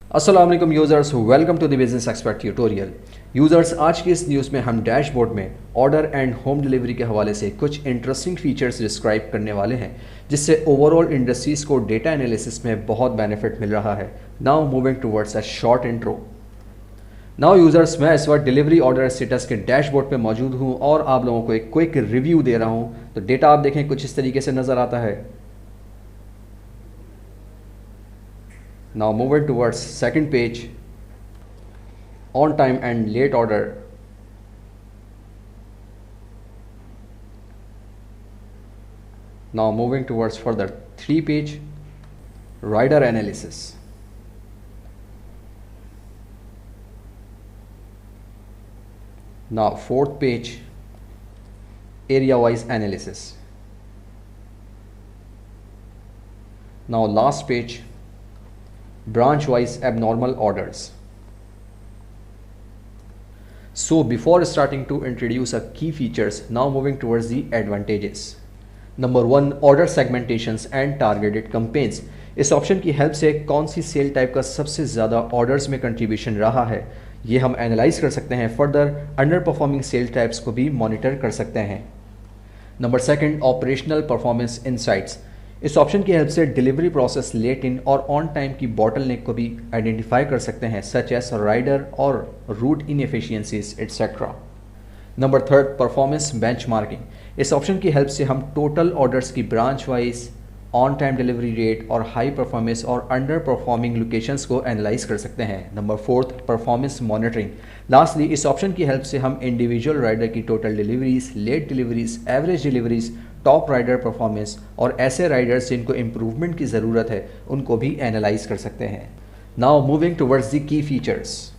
अस्सलाम वालेकुम users, welcome to the business expert tutorial. Users, आज की इस न्यूज़ में हम डैशबोर्ड में ऑर्डर एंड होम डिलीवरी के हवाले से कुछ इंटरेस्टिंग फीचर्स डिस्क्राइब करने वाले हैं, जिससे ओवरऑल इंडस्ट्रीज़ को डेटा एनालिसिस में बहुत बेनिफिट मिल रहा है। Now moving towards a short intro. Now users, मैं इस वक्त डिलीवरी ऑर्डर स्टेटस के डैशबोर्ड पे मौजूद हूँ और आप लोगों को एक क्विक रिव्यू दे रहा हूँ। तो डेटा आप देखें कुछ इस तरीके से नज़र आता है। Now moving towards second page, on time and late order. Now moving towards further 3 page, rider analysis. Now fourth page, area wise analysis. Now last page, branch wise abnormal orders. So before starting to introduce a key features, now moving towards the advantages. Number 1, order segmentations and targeted campaigns. इस option की help से कौन सी cell type का सबसे ज़्यादा orders में contribution रहा है, ये हम एनालाइज कर सकते हैं। Further under performing sale types को भी मॉनिटर कर सकते हैं। Number 2, operational performance insights. इस ऑप्शन की हेल्प से डिलीवरी प्रोसेस लेट इन और ऑन टाइम की बॉटलनेक को भी आइडेंटिफाई कर सकते हैं, सच एज राइडर और route inefficiencies etcetera. Number 3, performance benchmarking. इस ऑप्शन की हेल्प से हम टोटल ऑर्डर्स की branch wise, on time delivery rate और हाई परफॉर्मेंस और अंडर परफॉर्मिंग लोकेशंस को एनालाइज कर सकते हैं। Number 4, performance monitoring. लास्टली, इस ऑप्शन की हेल्प से हम इंडिविजुअल राइडर की total deliveries, late deliveries, average deliveries, top rider performance और ऐसे राइडर्स जिनको इम्प्रूवमेंट की ज़रूरत है उनको भी एनालाइज कर सकते हैं। Now moving towards the key features.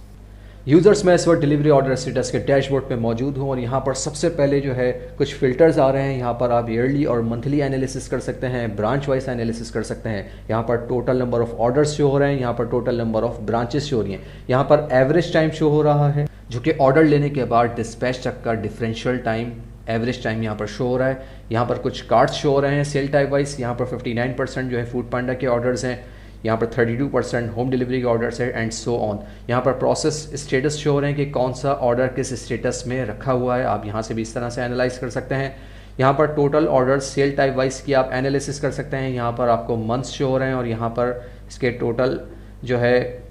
Users, मैं इस वक्त डिलीवरी ऑर्डर स्टेटस के डैशबोर्ड पे मौजूद हूँ और यहाँ पर सबसे पहले जो है कुछ फ़िल्टर्स आ रहे हैं। यहाँ पर आप ईयरली और मंथली एनालिसिस कर सकते हैं, ब्रांच वाइज एनालिसिस कर सकते हैं। यहाँ पर total number of orders show हो रहे हैं, यहाँ पर total number of branches show हो रही हैं, यहाँ पर एवरेज टाइम शो हो रहा है जो कि ऑर्डर लेने के बाद डिस्पैच तक का डिफरेंशियल टाइम, एवरेज टाइम यहाँ पर शो हो रहा है। यहाँ पर कुछ कार्ड्स शो हो रहे हैं सेल टाइप वाइज। यहाँ पर 59% जो है फूड पांडा के ऑर्डर्स हैं, यहाँ पर 32% होम डिलीवरी के ऑर्डर्स है एंड सो ऑन। यहाँ पर प्रोसेस स्टेटस शो हो रहे हैं कि कौन सा ऑर्डर किस स्टेटस में रखा हुआ है। आप यहाँ से भी इस तरह से एनालाइज कर सकते हैं। यहाँ पर total orders sale type wise की आप एनालिसिस कर सकते हैं। यहाँ पर आपको मंथ्स शो हो रहे हैं और यहाँ पर इसके टोटल जो है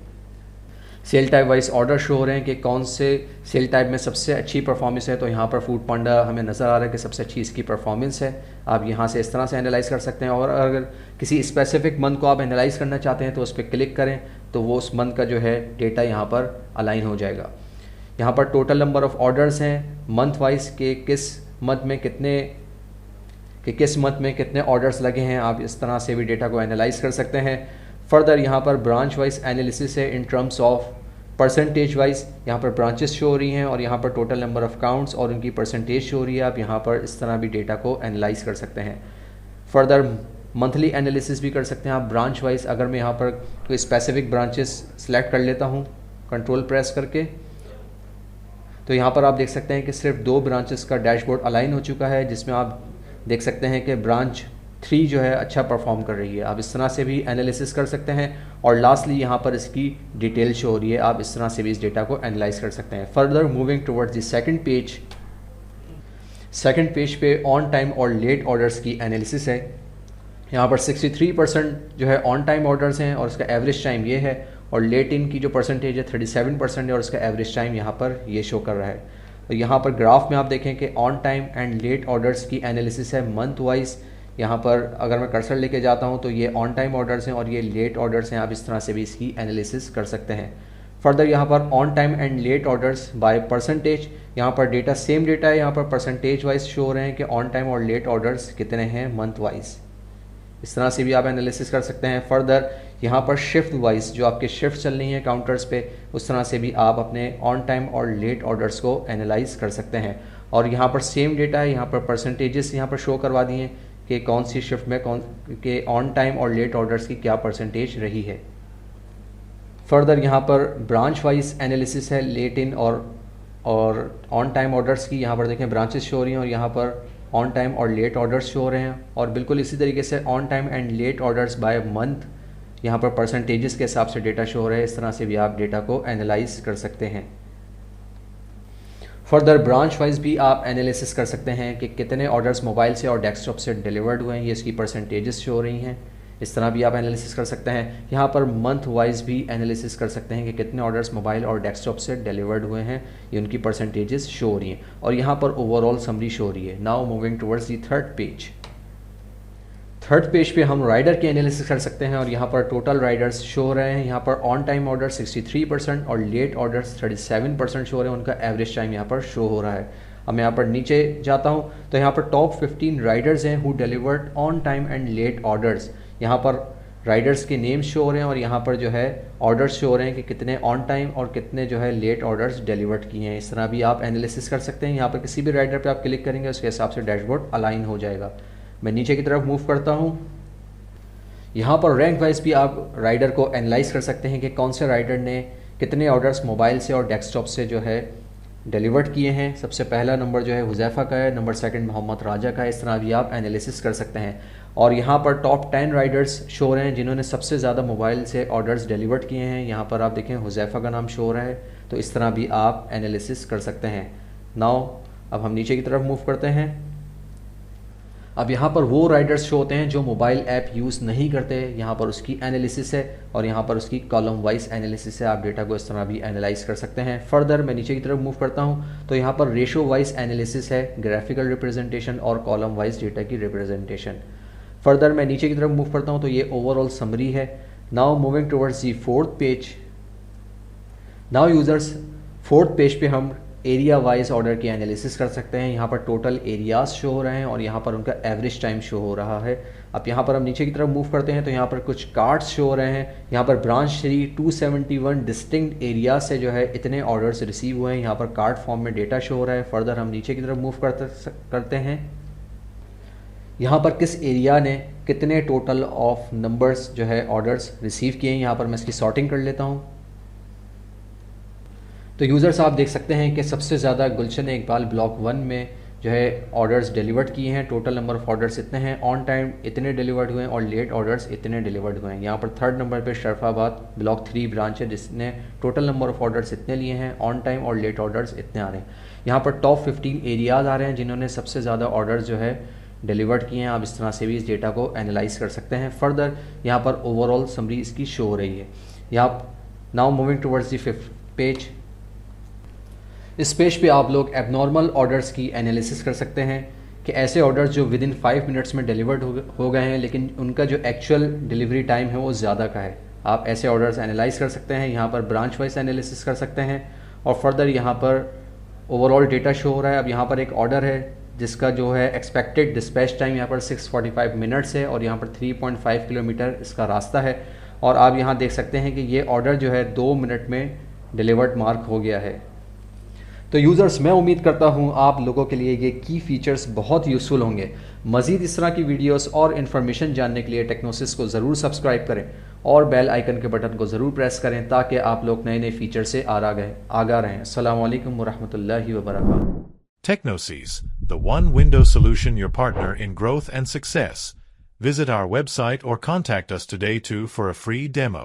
sale type wise order show हो रहे हैं कि कौन से सेल टाइप में सबसे अच्छी परफॉर्मेंस है। तो यहाँ पर फूड पांडा हमें नज़र आ रहा है कि सबसे अच्छी इसकी परफॉर्मेंस है। आप यहाँ से इस तरह से एनालाइज कर सकते हैं और अगर किसी स्पेसिफिक मंथ को आप एनालाइज करना चाहते हैं तो उस पर क्लिक करें तो वो उस मंथ का जो है डेटा यहाँ पर अलाइन हो जाएगा। यहाँ पर टोटल नंबर ऑफ़ ऑर्डर्स हैं मंथ वाइज के किस मंथ में कितने ऑर्डर्स लगे हैं। आप इस तरह से भी डेटा को एनालाइज कर सकते हैं। फर्दर यहाँ पर ब्रांच वाइज एनालिसिस है in terms of percentage wise. यहाँ पर ब्रांचेस शो हो रही हैं और यहाँ पर टोटल नंबर ऑफ़ काउंट्स और उनकी परसेंटेज शो हो रही है। आप यहाँ पर इस तरह भी डेटा को एनालाइज कर सकते हैं। फर्दर मंथली एनालिसिस भी कर सकते हैं आप ब्रांच वाइज। अगर मैं यहाँ पर कोई स्पेसिफिक ब्रांचेस सेलेक्ट कर लेता हूँ कंट्रोल प्रेस करके, तो यहाँ पर आप देख सकते हैं कि सिर्फ 2 ब्रांचेस का डैशबोर्ड अलाइन हो चुका है, जिसमें आप देख सकते हैं कि ब्रांच 3 जो है अच्छा परफॉर्म कर रही है। आप इस तरह से भी एनालिसिस कर सकते हैं और लास्टली यहाँ पर इसकी डिटेल शो हो रही है। आप इस तरह से भी इस डेटा को एनालाइज कर सकते हैं। Further moving towards the second page पे ऑन टाइम और लेट ऑर्डर्स की एनालिसिस है। यहाँ पर 63% जो है ऑन टाइम ऑर्डर्स हैं और इसका एवरेज टाइम ये है, और लेट इन की जो परसेंटेज है 37% है और इसका एवरेज टाइम यहाँ पर ये शो कर रहा है। तो यहाँ पर ग्राफ में आप देखें कि on time and let orders की एनालिसिस है मंथ वाइज। यहाँ पर अगर मैं कर्सर लेके जाता हूँ तो ये ऑन टाइम ऑर्डर्स हैं और ये लेट ऑर्डर्स हैं। आप इस तरह से भी इसकी एनालिसिस कर सकते हैं। फर्दर यहाँ पर on time and let orders by percentage, यहाँ पर डेटा सेम डेटा है, यहाँ पर परसेंटेज वाइज शो हो रहे हैं कि ऑन टाइम और लेट ऑर्डर्स कितने हैं मंथ वाइज। इस तरह से भी आप एनालिसिस कर सकते हैं। फर्दर यहाँ पर शिफ्ट वाइज जो आपके शिफ्ट चल रही हैं काउंटर्स पे, उस तरह से भी आप अपने ऑन टाइम और लेट ऑर्डर्स को एनालाइज कर सकते हैं। और यहाँ पर सेम डेटा है, यहाँ पर परसेंटेजेस यहाँ पर शो करवा दिए हैं कि कौन सी शिफ्ट में कौन के ऑन टाइम और लेट ऑर्डर्स की क्या परसेंटेज रही है। फर्दर यहाँ पर ब्रांच वाइज एनालिसिस है लेट इन और ऑन टाइम ऑर्डर्स की। यहाँ पर देखें ब्रांचेस शो हो रही हैं और यहाँ पर ऑन टाइम और लेट ऑर्डर्स शो हो रहे हैं। और बिल्कुल इसी तरीके से on time and let orders by month यहाँ पर परसेंटेजेस के हिसाब से डेटा शो हो रहा है। इस तरह से भी आप डेटा को एनालाइज कर सकते हैं। फर्दर ब्रांच वाइज भी आप एनालिसिस कर सकते हैं कि कितने ऑर्डर्स मोबाइल से और डेस्कटॉप से डिलीवर्ड हुए हैं, ये इसकी परसेंटेजेस शो हो रही हैं। इस तरह भी आप एनालिसिस कर सकते हैं। यहाँ पर मंथ वाइज भी एनालिसिस कर सकते हैं कि कितने ऑर्डर्स मोबाइल और डेस्कटॉप से डिलीवर्ड हुए हैं, ये उनकी परसेंटेजेस शो हो रही हैं। और यहाँ पर ओवरऑल समरी शो हो रही है। Now moving towards the third page पे हम राइडर की एनालिसिस कर सकते हैं और यहाँ पर टोटल राइडर्स शो हो रहे हैं। यहाँ पर ऑन टाइम ऑर्डर 63% और लेट ऑर्डर्स 37% शो हो रहे हैं। उनका एवरेज टाइम यहाँ पर शो हो रहा है। अब मैं यहाँ पर नीचे जाता हूँ तो यहाँ पर टॉप 15 राइडर्स हैं who delivered on time and let orders. यहाँ पर राइडर्स के नेम्स शो हो रहे हैं और यहाँ पर जो है ऑर्डर्स शो हो रहे हैं कि कितने ऑन टाइम और कितने जो है लेट ऑर्डर्स डिलीवर्ड किए हैं। इस तरह भी आप एनालिसिस कर सकते हैं। यहाँ पर किसी भी राइडर पे आप क्लिक करेंगे उसके हिसाब से डैशबोर्ड अलाइन हो जाएगा। मैं नीचे की तरफ मूव करता हूँ। यहाँ पर रैंक वाइज भी आप राइडर को एनालाइज कर सकते हैं कि कौन से राइडर ने कितने ऑर्डर्स मोबाइल से और डेस्कटॉप से जो है डिलीवर्ड किए हैं। सबसे पहला नंबर जो है हुज़ैफ़ा का है, नंबर सेकंड मोहम्मद राजा का है। इस तरह भी आप एनालिसिस कर सकते हैं। और यहाँ पर टॉप 10 राइडर्स शो हो रहे हैं जिन्होंने सबसे ज़्यादा मोबाइल से ऑर्डर्स डिलीवर्ड किए हैं। यहाँ पर आप देखें हुज़ैफ़ा का नाम शो हो रहा है। तो इस तरह भी आप एनालिसिस कर सकते हैं। नाउ अब हम नीचे की तरफ मूव करते हैं। अब यहाँ पर वो राइडर्स शो होते हैं जो मोबाइल ऐप यूज़ नहीं करते। यहाँ पर उसकी एनालिसिस है और यहाँ पर उसकी कॉलम वाइज एनालिसिस है। आप डेटा को इस तरह भी एनालाइज कर सकते हैं। फर्दर मैं नीचे की तरफ मूव करता हूँ तो यहाँ पर रेशो वाइज एनालिसिस है, ग्राफिकल रिप्रेजेंटेशन और कॉलम वाइज डेटा की रिप्रेजेंटेशन। फर्दर मैं नीचे की तरफ मूव करता हूँ तो ये ओवरऑल समरी है। Now moving towards the fourth page. Now users fourth page पे हम एरिया वाइज ऑर्डर की एनालिसिस कर सकते हैं। यहाँ पर टोटल एरियाज शो हो रहे हैं और यहाँ पर उनका एवरेज टाइम शो हो रहा है। अब यहाँ पर हम नीचे की तरफ मूव करते हैं तो यहाँ पर कुछ कार्ड्स शो हो रहे हैं। यहाँ पर ब्रांच 3 271 डिस्टिंक्ट एरिया से जो है इतने ऑर्डर्स रिसीव हुए हैं। यहाँ पर कार्ड फॉर्म में डेटा शो हो रहा है। फर्दर हम नीचे की तरफ मूव करते हैं। यहाँ पर किस एरिया ने कितने टोटल ऑफ नंबर्स जो है ऑर्डर्स रिसीव किए हैं। यहाँ पर मैं इसकी सॉर्टिंग कर लेता हूँ। तो यूज़र्स आप देख सकते हैं कि सबसे ज़्यादा गुलशन इकबाल ब्लॉक 1 में जो है ऑर्डर्स डिलीवर्ड किए हैं। टोटल नंबर ऑफ़ ऑर्डर्स इतने हैं, ऑन टाइम इतने डिलीवर्ड हुए हैं और लेट ऑर्डर्स इतने डिलीवर्ड हुए हैं। यहाँ पर थर्ड नंबर पे शरफाबाद ब्लॉक 3 ब्रांच है जिसने टोटल नंबर ऑफ़ ऑर्डर्स इतने लिए हैं, ऑन टाइम और लेट ऑर्डर्स इतने आ रहे हैं। यहाँ पर टॉप 15 एरियाज़ आ रहे हैं जिन्होंने सबसे ज़्यादा ऑर्डर्स जो है डिलीवर्ड किए हैं। आप इस तरह से भी इस डेटा को एनालाइज कर सकते हैं। फर्दर यहाँ पर ओवरऑल समरी इसकी शो हो रही है। यहाँ now moving towards the 5th page. इस पेज पे आप लोग एबनॉर्मल ऑर्डर्स की एनालिसिस कर सकते हैं कि ऐसे ऑर्डर्स जो विद इन 5 मिनट्स में डिलीवर्ड हो गए हैं लेकिन उनका जो एक्चुअल डिलीवरी टाइम है वो ज़्यादा का है। आप ऐसे ऑर्डर्स एनालाइज कर सकते हैं। यहाँ पर ब्रांच वाइज एनालिसिस कर सकते हैं और फर्दर यहाँ पर ओवरऑल डेटा शो हो रहा है। अब यहाँ पर एक ऑर्डर है जिसका जो है एक्सपेक्टेड डिस्पैच टाइम यहाँ पर 645 मिनट्स है और यहाँ पर 3.5 किलोमीटर इसका रास्ता है। और आप यहाँ देख सकते हैं कि ये ऑर्डर जो है 2 मिनट में डिलीवर्ड मार्क हो गया है। तो यूज़र्स मैं उम्मीद करता हूँ आप लोगों के लिए ये की फ़ीचर्स बहुत यूज़फुल होंगे। मज़ीद इस तरह की वीडियोस और इन्फॉर्मेशन जानने के लिए टेक्नोसिस को ज़रूर सब्सक्राइब करें और बेल आइकन के बटन को ज़रूर प्रेस करें ताकि आप लोग नए नए फ़ीचर से आगाह रहें। अस्सलामु अलैकुम वरहमतुल्लाहि वबरकातुहू। Technosys, the one window solution, your partner in growth and success. Visit our website or contact us today for a free demo.